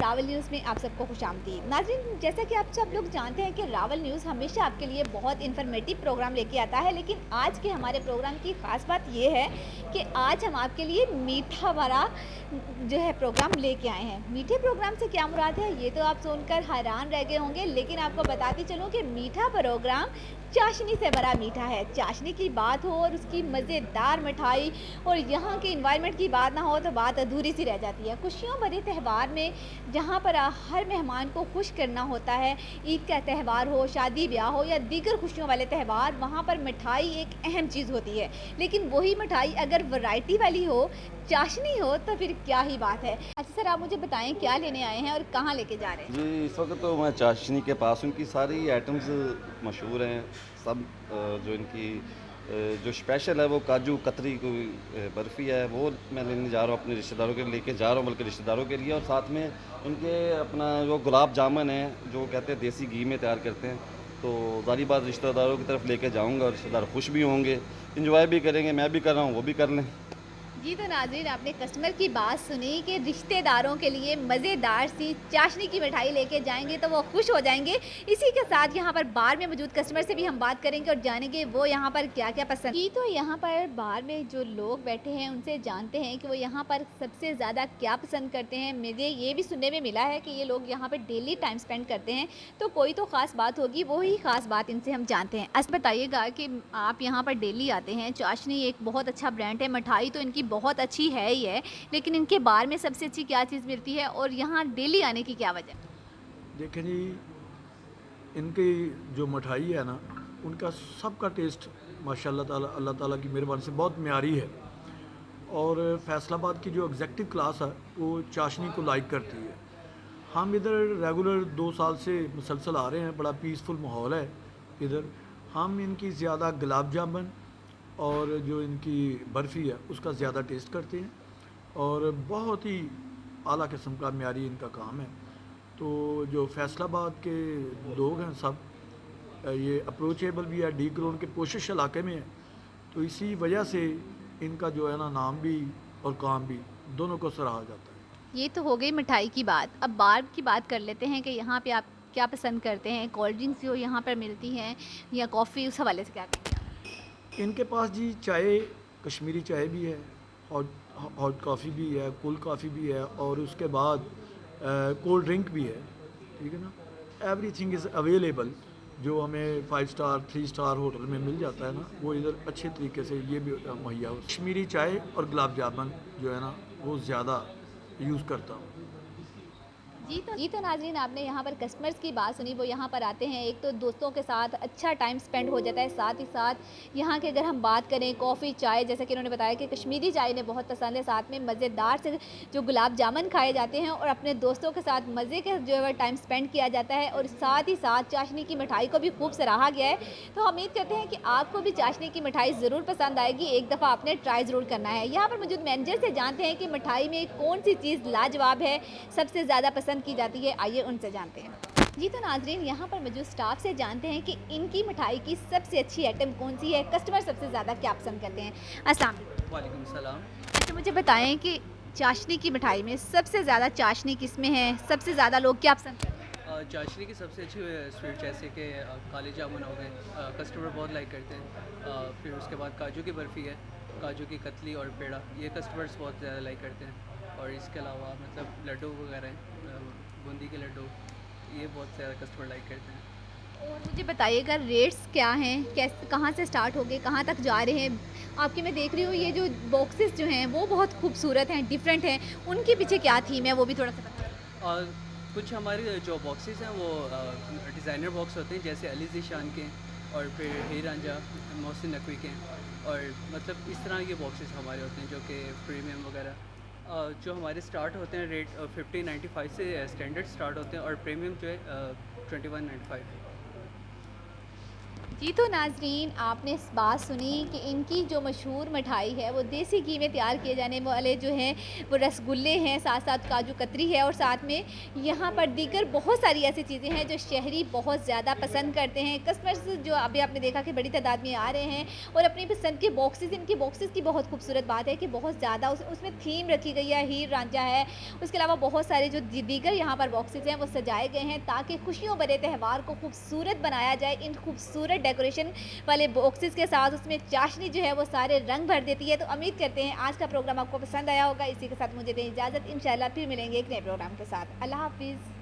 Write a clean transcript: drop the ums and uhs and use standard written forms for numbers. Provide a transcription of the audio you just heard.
Rawal news में आप सबको खुशामदीद। नाज़रीन, जैसा कि आप सब लोग जानते हैं कि रावल न्यूज़ हमेशा आपके लिए बहुत इन्फॉर्मेटिव प्रोग्राम लेके आता है, लेकिन आज के हमारे प्रोग्राम की ख़ास बात ये है कि आज हम आपके लिए मीठा भरा जो है प्रोग्राम लेके आए हैं। मीठे प्रोग्राम से क्या मुराद है ये तो आप सुनकर हैरान रह गए होंगे, लेकिन आपको बताती चलूँ कि मीठा प्रोग्राम चाशनी से भरा मीठा है। चाशनी की बात हो और उसकी मज़ेदार मिठाई और यहाँ के इन्वायरमेंट की बात ना हो तो बात अधूरी सी रह जाती है। खुशियों भरे त्यौहार में जहाँ पर हर मेहमान को खुश करना होता है, ईद का त्यौहार हो, शादी ब्याह हो या दीगर खुशियों वाले त्यौहार, वहाँ पर मिठाई एक अहम चीज़ होती है। लेकिन वही मिठाई अगर वैरायटी वाली हो, चाशनी हो, तो फिर क्या ही बात है। अच्छा सर, आप मुझे बताएं क्या लेने आए हैं और कहाँ लेके जा रहे हैं? जी, इस वक्त तो मैं चाशनी के पास हूँ। इनकी सारी आइटम्स मशहूर हैं सब। जो इनकी जो स्पेशल है वो काजू कतरी कोई बर्फ़ी है, वो मैं लेने जा रहा हूँ, अपने रिश्तेदारों के लेके जा रहा हूँ, बल्कि रिश्तेदारों के लिए। और साथ में इनके अपना जो गुलाब जामुन है, जो कहते हैं देसी घी में तैयार करते हैं, तो ज़ाहिर बात रिश्तेदारों की तरफ लेके जाऊँगा और रिश्तेदार खुश भी होंगे, इंजॉय भी करेंगे। मैं भी कर रहा हूँ, वो भी कर लें। जी, तो नाज़रीन, आपने कस्टमर की बात सुनी कि रिश्तेदारों के लिए मज़ेदार सी चाशनी की मिठाई लेके जाएँगे तो वो खुश हो जाएँगे। इसी के साथ यहाँ पर बार में मौजूद कस्टमर से भी हम बात करेंगे और जानेंगे वो यहाँ पर क्या-क्या पसंद। जी, तो यहाँ पर बार में जो लोग बैठे हैं उनसे जानते हैं कि वो यहाँ पर सबसे ज़्यादा क्या पसंद करते हैं। मुझे ये भी सुनने में मिला है कि ये लोग यहाँ पर डेली टाइम स्पेंड करते हैं, तो कोई तो ख़ास बात होगी, वही ख़ास बात इनसे हम जानते हैं। अच्छा बताइएगा कि आप यहाँ पर डेली आते हैं, चाशनी एक बहुत अच्छा ब्रांड है, मिठाई तो इनकी बहुत अच्छी है ही है, लेकिन इनके बार में सबसे अच्छी क्या चीज़ मिलती है और यहाँ डेली आने की क्या वजह? देखें जी, इनकी जो मिठाई है ना, उनका सबका टेस्ट माशाल्लाह ताला अल्लाह ताला की मेहरबानी से बहुत म्यारी है। और फैसलाबाद की जो एग्जेक्टिव क्लास है वो चाशनी को लाइक करती है। हम इधर रेगुलर 2 साल से मुसलसल आ रहे हैं, बड़ा पीसफुल माहौल है इधर। हम इनकी ज़्यादा गुलाब जामुन और जो इनकी बर्फ़ी है उसका ज़्यादा टेस्ट करते हैं, और बहुत ही आला किस्म का म्यारी इनका काम है। तो जो फैसलाबाद के लोग हैं सब, ये अप्रोचेबल भी है, डी ग्राउंड के पोशिश इलाके में है, तो इसी वजह से इनका जो है ना नाम भी और काम भी दोनों को सराहा जाता है। ये तो हो गई मिठाई की बात। अब बार की बात कर लेते हैं कि यहाँ पे आप क्या पसंद करते हैं? कोल्ड ड्रिंक्स जो यहाँ पर मिलती हैं या कॉफ़ी, उस हवाले से क्या कहेंगे आप? इनके पास जी चाय, कश्मीरी चाय भी है, हॉट हॉट कॉफ़ी भी है, कोल्ड कॉफ़ी भी है, और उसके बाद कोल्ड ड्रिंक भी है। ठीक है ना, एवरीथिंग इज़ अवेलेबल। जो हमें 5 स्टार 3 स्टार होटल में मिल जाता है ना, वो इधर अच्छे तरीके से ये भी मुहैया हो। कश्मीरी चाय और गुलाब जामुन जो है ना वो ज़्यादा यूज़ करता हूँ। जी तो नाज़रीन, आपने यहाँ पर कस्टमर्स की बात सुनी। वो यहाँ पर आते हैं, एक तो दोस्तों के साथ अच्छा टाइम स्पेंड हो जाता है, साथ ही साथ यहाँ की अगर हम बात करें कॉफ़ी चाय, जैसे कि उन्होंने बताया कि कश्मीरी चाय इन्हें बहुत पसंद है, साथ में मज़ेदार से जो गुलाब जामुन खाए जाते हैं और अपने दोस्तों के साथ मज़े के जो है टाइम स्पेंड किया जाता है, और साथ ही साथ चाशनी की मिठाई को भी खूब सराहा गया है। तो हम उम्मीद करते हैं कि आपको भी चाशनी की मिठाई ज़रूर पसंद आएगी, एक दफ़ा आपने ट्राई ज़रूर करना है। यहाँ पर मौजूद मैनेजर से जानते हैं कि मिठाई में कौन सी चीज़ लाजवाब है, सबसे ज़्यादा पसंद की जाती है। आइए उनसे जानते हैं। जी, तो नाज़रीन, यहाँ पर मौजूद स्टाफ से जानते हैं कि इनकी मिठाई की सबसे अच्छी आइटम कौन सी है, कस्टमर सबसे ज़्यादा क्या पसंद करते हैं। अस्सलाम वालेकुम। वालेकुम सलाम। अच्छा, मुझे बताएं कि चाशनी की मिठाई में सबसे ज़्यादा चाशनी किस में है, सबसे ज़्यादा लोग क्या पसंद करते हैं? चाशनी की सबसे अच्छी स्वीट जैसे कि काले जामुन हो गए, कस्टमर बहुत लाइक करते हैं। फिर उसके बाद काजू की बर्फ़ी है, काजू की कतली और पेड़ा, ये कस्टमर्स बहुत ज़्यादा लाइक करते हैं। और इसके अलावा मतलब लड्डू वगैरह हैं, बूंदी के लड्डू, ये बहुत ज़्यादा कस्टमर लाइक करते हैं। और मुझे बताइएगा रेट्स क्या हैं, कैसे कहाँ से स्टार्ट हो गए, कहाँ तक जा रहे हैं? आपके मैं देख रही हूँ ये जो बॉक्सेस जो हैं वो बहुत खूबसूरत हैं, डिफरेंट हैं, उनके पीछे क्या थीम है वो भी थोड़ा सा बताइए। और कुछ हमारे जो बॉक्सेस हैं वो डिज़ाइनर बॉक्स होते हैं, जैसे अली ज़ीशान के, और फिर हीर रांझा, मोहसिन नकवी के, और मतलब इस तरह के बॉक्सेस हमारे होते हैं जो कि प्रीमियम वगैरह। जो हमारे स्टार्ट होते हैं रेट 1595 से स्टैंडर्ड स्टार्ट होते हैं और प्रीमियम जो है 2195। जी तो नाजरीन, आपने इस बात सुनी कि इनकी जो मशहूर मिठाई है वो देसी घी में तैयार किए जाने वाले जो हैं वो रसगुल्ले हैं, साथ साथ काजू कतरी है और साथ में यहाँ पर दीगर बहुत सारी ऐसी चीज़ें हैं जो शहरी बहुत ज़्यादा पसंद करते हैं। कस्टमर्स जो अभी आपने देखा कि बड़ी तादाद में आ रहे हैं और अपनी पसंद के बॉक्सेस, इनकी बॉक्सेस की बहुत खूबसूरत बात है कि बहुत ज़्यादा उसमें थीम रखी गई है, हीर रांझा है, उसके अलावा बहुत सारे जो दीगर यहाँ पर बॉक्सेस हैं वो सजाए गए हैं ताकि खुशियों भरे त्यौहार को खूबसूरत बनाया जाए। इन खूबसूरत डेकोरेशन वाले बॉक्सेस के साथ उसमें चाशनी जो है वो सारे रंग भर देती है। तो उम्मीद करते हैं आज का प्रोग्राम आपको पसंद आया होगा। इसी के साथ मुझे दें इजाज़त, इंशाल्लाह फिर मिलेंगे एक नए प्रोग्राम के साथ। अल्लाह हाफिज़।